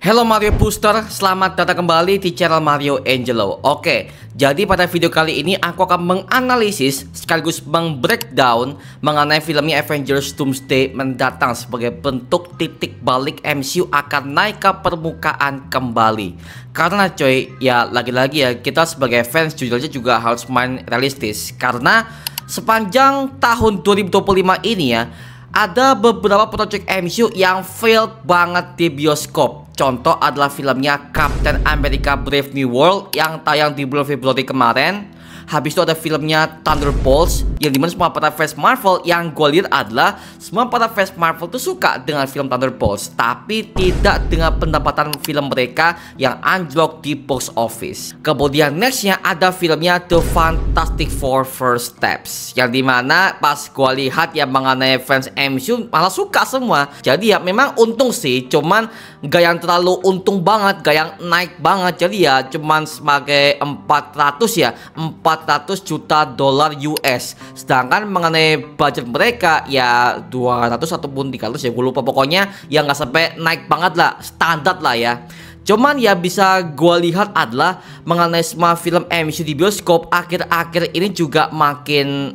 Halo Mario Booster, selamat datang kembali di channel Mario Angelo. Oke, jadi pada video kali ini aku akan menganalisis sekaligus breakdown mengenai filmnya Avengers Doomsday mendatang sebagai bentuk titik balik MCU akan naik ke permukaan kembali. Karena coy, ya lagi-lagi ya kita sebagai fans jujur aja juga harus main realistis. Karena sepanjang tahun 2025 ini ya, ada beberapa project MCU yang failed banget di bioskop. Contoh adalah filmnya Captain America Brave New World yang tayang di bulan Februari kemarin. Habis itu ada filmnya Thunderbolts, yang dimana semua para fans Marvel yang gue lihat adalah semua para fans Marvel tuh suka dengan film Thunderbolts, tapi tidak dengan pendapatan film mereka yang anjlok di box office. Kemudian nextnya ada filmnya The Fantastic Four First Steps, yang dimana pas gue lihat ya mengenai fans MCU malah suka semua. Jadi ya memang untung sih, cuman gak yang terlalu untung banget, gak yang naik banget. Jadi ya cuman sebagai 400 juta dolar US. Sedangkan mengenai budget mereka ya 200 ataupun 300 ya gue lupa, pokoknya ya nggak sampai naik banget lah, standar lah ya. Cuman ya bisa gue lihat adalah mengenai semua film MCU di bioskop akhir-akhir ini juga makin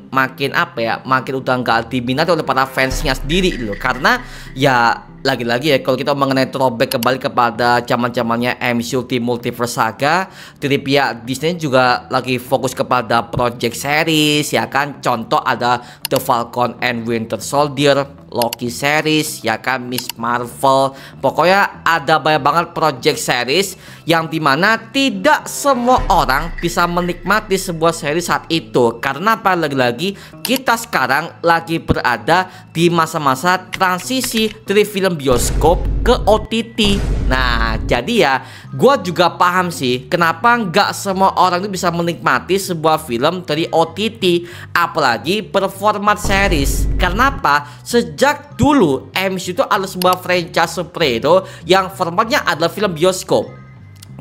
apa ya, makin udah nggak diminati oleh para fansnya sendiri loh. Karena ya lagi-lagi ya kalau kita mengenai throwback kembali kepada zaman-zamannya MCU di Multiverse Saga, dari pihak Disney juga lagi fokus kepada project series ya kan. Contoh ada The Falcon and Winter Soldier, Loki series ya kan, Miss Marvel. Pokoknya ada banyak banget project series yang dimana tidak semua orang bisa menikmati sebuah series saat itu. Karena apa, lagi-lagi kita sekarang lagi berada di masa-masa transisi dari film bioskop ke OTT. Nah jadi ya gue juga paham sih kenapa nggak semua orang itu bisa menikmati sebuah film dari OTT, apalagi berformat series. Karena apa? Sejak dulu MCU itu adalah sebuah franchise superhero yang formatnya adalah film bioskop.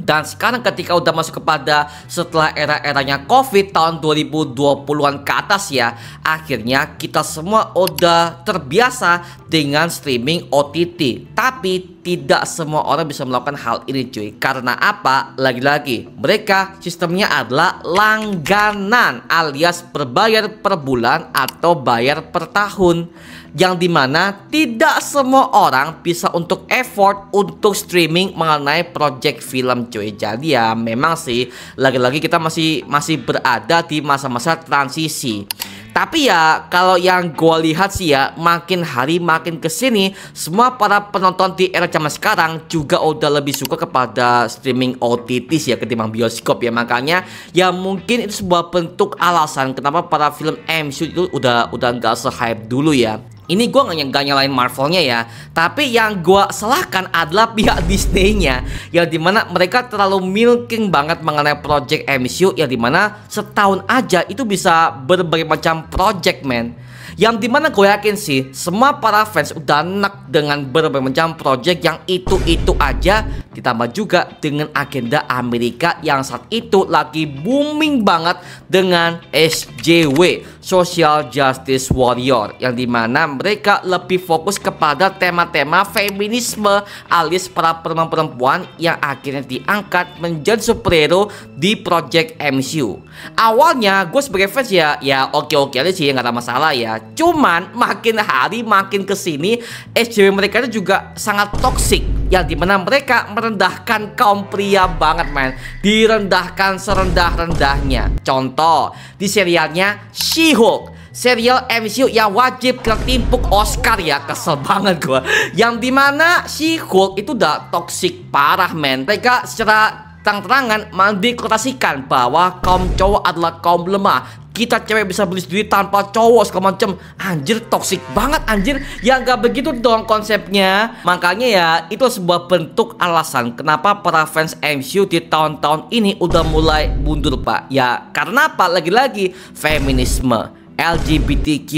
Dan sekarang ketika udah masuk kepada setelah era-eranya COVID tahun 2020-an ke atas ya, akhirnya kita semua udah terbiasa dengan streaming OTT. Tapi tidak semua orang bisa melakukan hal ini cuy. Karena apa? Lagi-lagi mereka sistemnya adalah langganan alias berbayar per bulan atau bayar per tahun, yang dimana tidak semua orang bisa untuk effort untuk streaming mengenai project film cuy. Jadi ya memang sih lagi-lagi kita masih berada di masa-masa transisi. Tapi ya kalau yang gue lihat sih ya, makin hari makin kesini semua para penonton di era zaman sekarang juga udah lebih suka kepada streaming OTT sih ya ketimbang bioskop ya. Makanya ya mungkin itu sebuah bentuk alasan kenapa para film MCU itu udah nggak se-hype dulu ya. Ini gue nggak nyalain Marvelnya ya, tapi yang gue salahkan adalah pihak Disney-nya, yang dimana mereka terlalu milking banget mengenai project MCU, yang dimana setahun aja itu bisa berbagai macam project man. Yang dimana gue yakin sih semua para fans udah enak dengan berbagai macam project yang itu aja, ditambah juga dengan agenda Amerika yang saat itu lagi booming banget dengan SJW, Social Justice Warrior, yang dimana mereka lebih fokus kepada tema-tema feminisme alias para perempuan yang akhirnya diangkat menjadi superhero di project MCU. Awalnya gue sebagai fans ya oke-oke aja sih, nggak ada masalah ya. Cuman makin hari makin kesini SJW mereka itu juga sangat toksik, yang dimana mereka merendahkan kaum pria banget man, direndahkan serendah-rendahnya. Contoh di serialnya She-Hulk, serial MCU yang wajib ketimpuk Oscar ya, kesel banget gue. Yang dimana She-Hulk itu udah toksik parah men. Mereka secara terang-terangan mendeklarasikan bahwa kaum cowok adalah kaum lemah. Kita cewek bisa beli sendiri tanpa cowok segala macem. Anjir toksik banget anjir. Ya nggak begitu dong konsepnya. Makanya ya itu sebuah bentuk alasan kenapa para fans MCU di tahun-tahun ini udah mulai mundur pak. Ya karena apa? Lagi-lagi feminisme, LGBTQ,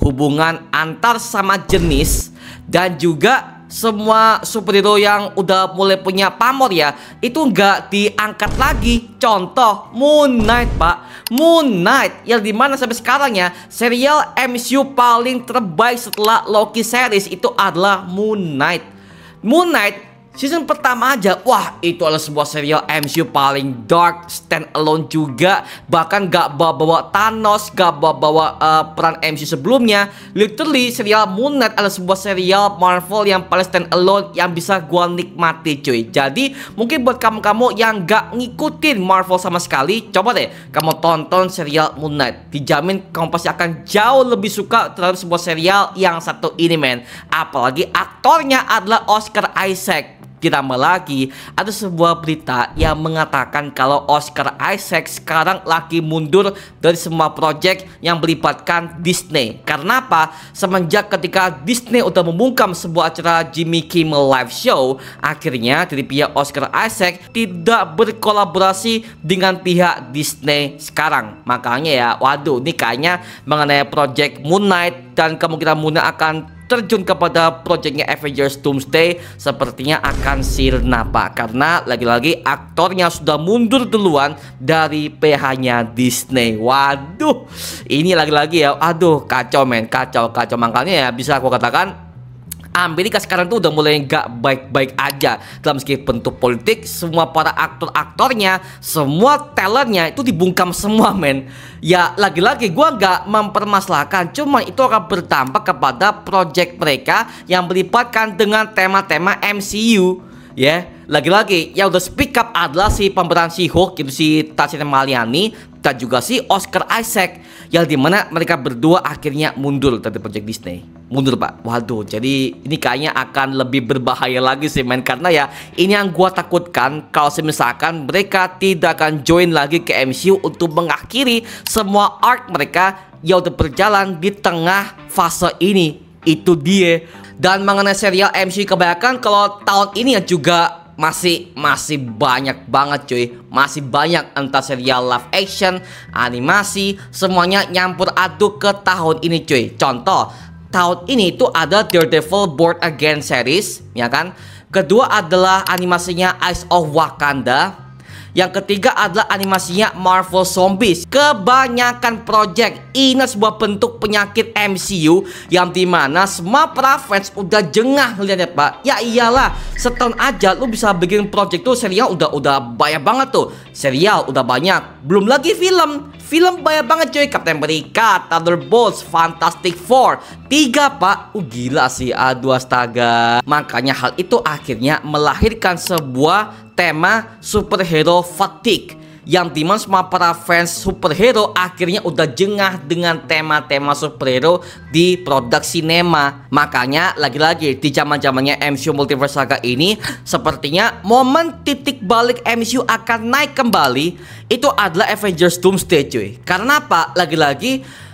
hubungan antar sama jenis, dan juga semua superhero yang udah mulai punya pamor ya, itu nggak diangkat lagi. Contoh Moon Knight pak, Moon Knight yang dimana sampai sekarang ya serial MCU paling terbaik setelah Loki series itu adalah Moon Knight. Moon Knight Season pertama aja, wah itu adalah sebuah serial MCU paling dark, stand alone juga. Bahkan gak bawa-bawa Thanos, gak bawa-bawa peran MCU sebelumnya. Literally serial Moon Knight adalah sebuah serial Marvel yang paling stand alone yang bisa gua nikmati cuy. Jadi mungkin buat kamu-kamu yang gak ngikutin Marvel sama sekali, coba deh kamu tonton serial Moon Knight. Dijamin kamu pasti akan jauh lebih suka terhadap sebuah serial yang satu ini men. Apalagi aktornya adalah Oscar Isaac. Ditambah lagi ada sebuah berita yang mengatakan kalau Oscar Isaac sekarang lagi mundur dari semua project yang melibatkan Disney. Karena apa? Semenjak ketika Disney udah membungkam sebuah acara Jimmy Kimmel Live Show, akhirnya dari pihak Oscar Isaac tidak berkolaborasi dengan pihak Disney sekarang. Makanya ya, waduh, ini kayaknya mengenai project Moon Knight dan kemungkinan Moon Knight akan terjun kepada proyeknya Avengers Doomsday sepertinya akan sirna pak, karena lagi-lagi aktornya sudah mundur duluan dari PH-nya Disney. Waduh, ini lagi-lagi ya, aduh kacau men, kacau. Makanya ya bisa aku katakan Amerika sekarang tuh udah mulai nggak baik-baik aja dalam segi bentuk politik. Semua para aktor-aktornya, semua talentnya itu dibungkam semua men. Ya lagi-lagi gue nggak mempermasalahkan, cuma itu akan berdampak kepada project mereka yang melibatkan dengan tema-tema MCU. Ya, lagi-lagi yang udah speak up adalah si pemeran si Hulk itu si Tasya Maliani dan juga si Oscar Isaac, yang dimana mereka berdua akhirnya mundur dari project Disney. Mundur pak, waduh, jadi ini kayaknya akan lebih berbahaya lagi sih men. Karena ya ini yang gua takutkan, kalau misalkan mereka tidak akan join lagi ke MCU untuk mengakhiri semua arc mereka yang udah berjalan di tengah fase ini. Itu dia. Dan mengenai serial MCU kebanyakan kalau tahun ini ya juga masih banyak banget cuy. Masih banyak entah serial live action, animasi, semuanya nyampur aduk ke tahun ini cuy. Contoh, tahun ini itu ada Daredevil Born Again series, ya kan? Kedua adalah animasinya Eyes of Wakanda. Yang ketiga adalah animasinya Marvel Zombies. Kebanyakan project ini sebuah bentuk penyakit MCU yang dimana semua para fans udah jengah ngeliatnya pak. Ya iyalah, setahun aja lu bisa bikin project tuh, serial udah banyak banget tuh. Serial udah banyak, belum lagi film banyak banget cuy. Captain America, Thunderbolts, Fantastic Four 3 pak. Gila sih, aduh astaga. Makanya hal itu akhirnya melahirkan sebuah tema superhero fatigue, yang dimana semua para fans superhero akhirnya udah jengah dengan tema-tema superhero di produk sinema. Makanya lagi-lagi di zaman-zamannya MCU Multiverse Saga ini, sepertinya momen titik balik MCU akan naik kembali itu adalah Avengers Doomsday cuy. Karena apa? Lagi-lagi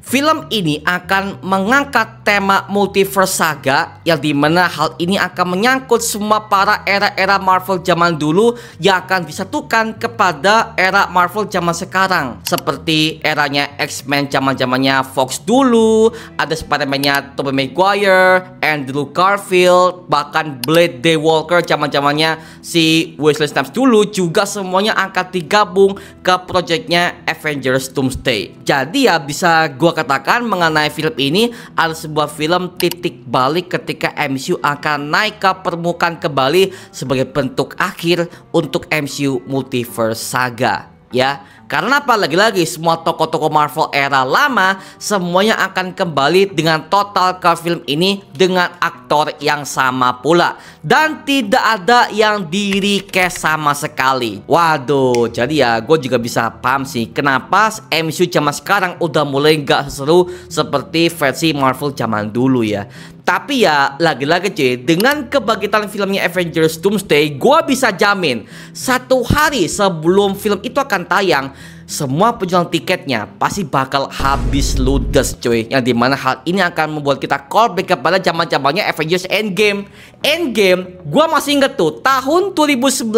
film ini akan mengangkat tema Multiverse Saga, yang dimana hal ini akan menyangkut semua para era-era Marvel zaman dulu yang akan disatukan kepada era Marvel zaman sekarang. Seperti eranya X-Men zaman-zamannya Fox dulu, ada Spider-Man-nya Tobey Maguire, Andrew Garfield, bahkan Blade Day Walker zaman-zamannya si Wesley Snipes dulu, juga semuanya akan digabung ke proyeknya Avengers Doomsday. Jadi ya bisa gua katakan mengenai film ini adalah sebuah film titik balik ketika MCU akan naik ke permukaan kembali sebagai bentuk akhir untuk MCU Multiverse Saga ya. Karena apa? Lagi-lagi semua tokoh-tokoh Marvel era lama semuanya akan kembali dengan total ke film ini dengan aktor yang sama pula, dan tidak ada yang di recast sama sekali. Waduh, jadi ya gue juga bisa paham sih kenapa MCU zaman sekarang udah mulai gak seru seperti versi Marvel zaman dulu ya. Tapi ya lagi-lagi cuy, dengan kebangkitan filmnya Avengers Doomsday, gue bisa jamin 1 hari sebelum film itu akan tayang, semua penjualan tiketnya pasti bakal habis ludes cuy. Yang dimana hal ini akan membuat kita callback kepada zaman-zamannya Avengers Endgame. Gua masih inget tuh tahun 2019,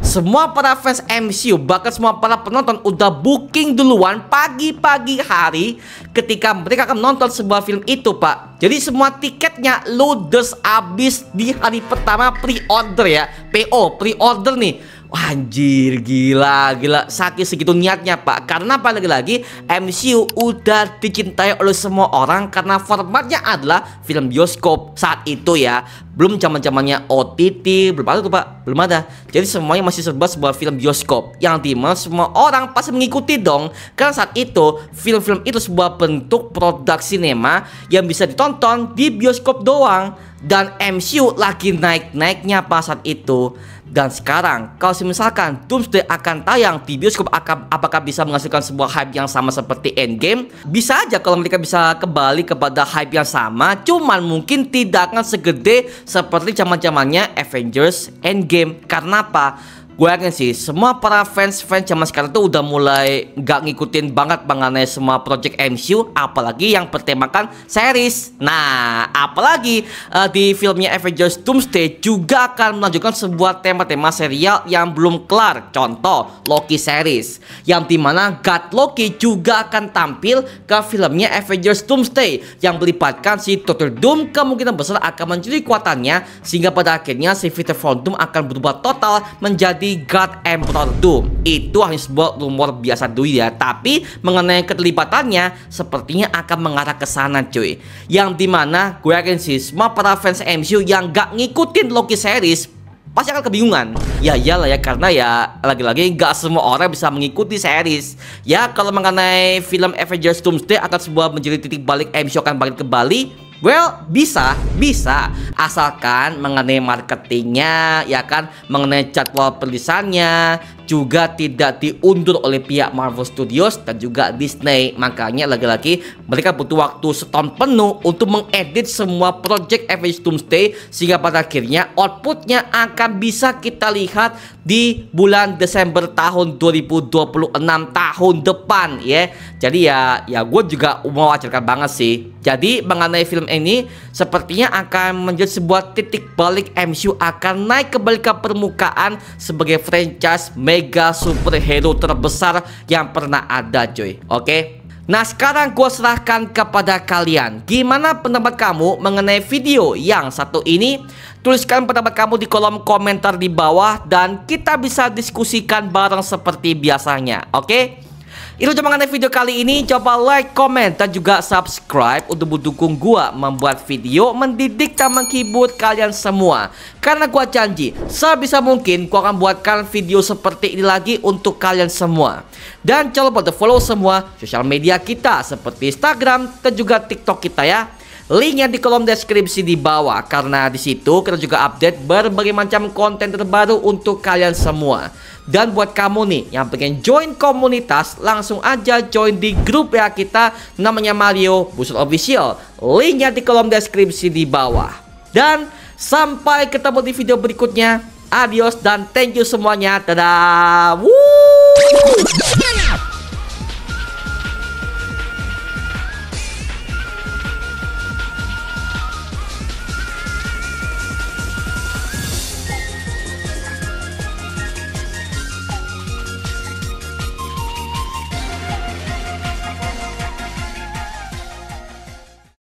semua para fans MCU, bahkan semua para penonton udah booking duluan pagi-pagi hari ketika mereka akan nonton sebuah film itu pak. Jadi semua tiketnya ludes habis di hari pertama pre-order ya. PO, pre-order nih. Wah, anjir, gila saking segitu niatnya pak. Karena apa? Lagi-lagi MCU udah dicintai oleh semua orang karena formatnya adalah film bioskop saat itu ya. Belum zamannya OTT, belum ada tuh Pak, belum ada. Jadi semuanya masih serba sebuah film bioskop, yang dimana semua orang pasti mengikuti dong, karena saat itu film-film itu sebuah bentuk produk sinema yang bisa ditonton di bioskop doang. Dan MCU lagi naik-naiknya pas saat itu. Dan sekarang kalau misalkan Doomsday akan tayang di bioskop, apakah bisa menghasilkan sebuah hype yang sama seperti Endgame? Bisa aja kalau mereka bisa kembali kepada hype yang sama, cuman mungkin tidak akan segede seperti zamannya Avengers Endgame. Karena apa? Gue yakin sih semua para fans zaman sekarang tuh udah mulai gak ngikutin banget mengenai semua project MCU, apalagi yang bertemakan series. Nah, apalagi di filmnya Avengers Doomsday juga akan melanjutkan sebuah tema-tema serial yang belum kelar. Contoh Loki series, yang dimana God Loki juga akan tampil ke filmnya Avengers Doomsday, yang melibatkan si Dr. Doom kemungkinan besar akan mencuri kekuatannya, sehingga pada akhirnya si Victor Von Doom akan berubah total menjadi God Emperor Doom. Itu hanya sebuah rumor biasa dulu ya, tapi mengenai keterlibatannya sepertinya akan mengarah ke sana cuy. Yang dimana gue yakin sih semua para fans MCU yang gak ngikutin Loki series pasti akan kebingungan. Ya iyalah ya, karena ya lagi-lagi gak semua orang bisa mengikuti series. Ya kalau mengenai film Avengers Doomsday akan sebuah menjadi titik balik MCU akan balik kembali, well, bisa asalkan mengenai marketingnya, ya kan, mengenai jadwal perilisannya juga tidak diundur oleh pihak Marvel Studios dan juga Disney. Makanya lagi-lagi mereka butuh waktu setahun penuh untuk mengedit semua project Avengers Doomsday, sehingga pada akhirnya outputnya akan bisa kita lihat di bulan Desember tahun 2026 tahun depan ya. Jadi ya gue juga mewajarkan banget sih. Jadi mengenai film ini sepertinya akan menjadi sebuah titik balik MCU akan naik kembali ke permukaan sebagai franchise mega superhero terbesar yang pernah ada cuy. Oke? Nah sekarang gue serahkan kepada kalian. Gimana pendapat kamu mengenai video yang satu ini? Tuliskan pendapat kamu di kolom komentar di bawah dan kita bisa diskusikan bareng seperti biasanya. Oke? Itu cuma mengenai video kali ini. Coba like, comment, dan juga subscribe untuk mendukung gua membuat video mendidik dan menghibur kalian semua. Karena gua janji sebisa mungkin gua akan buatkan video seperti ini lagi untuk kalian semua. Dan jangan lupa follow semua sosial media kita seperti Instagram dan juga TikTok kita ya. Linknya di kolom deskripsi di bawah, karena di situ kita juga update berbagai macam konten terbaru untuk kalian semua. Dan buat kamu nih yang pengen join komunitas, langsung aja join di grup ya kita, namanya Mario Busur Official. Linknya di kolom deskripsi di bawah. Dan sampai ketemu di video berikutnya. Adios dan thank you semuanya. Dadah.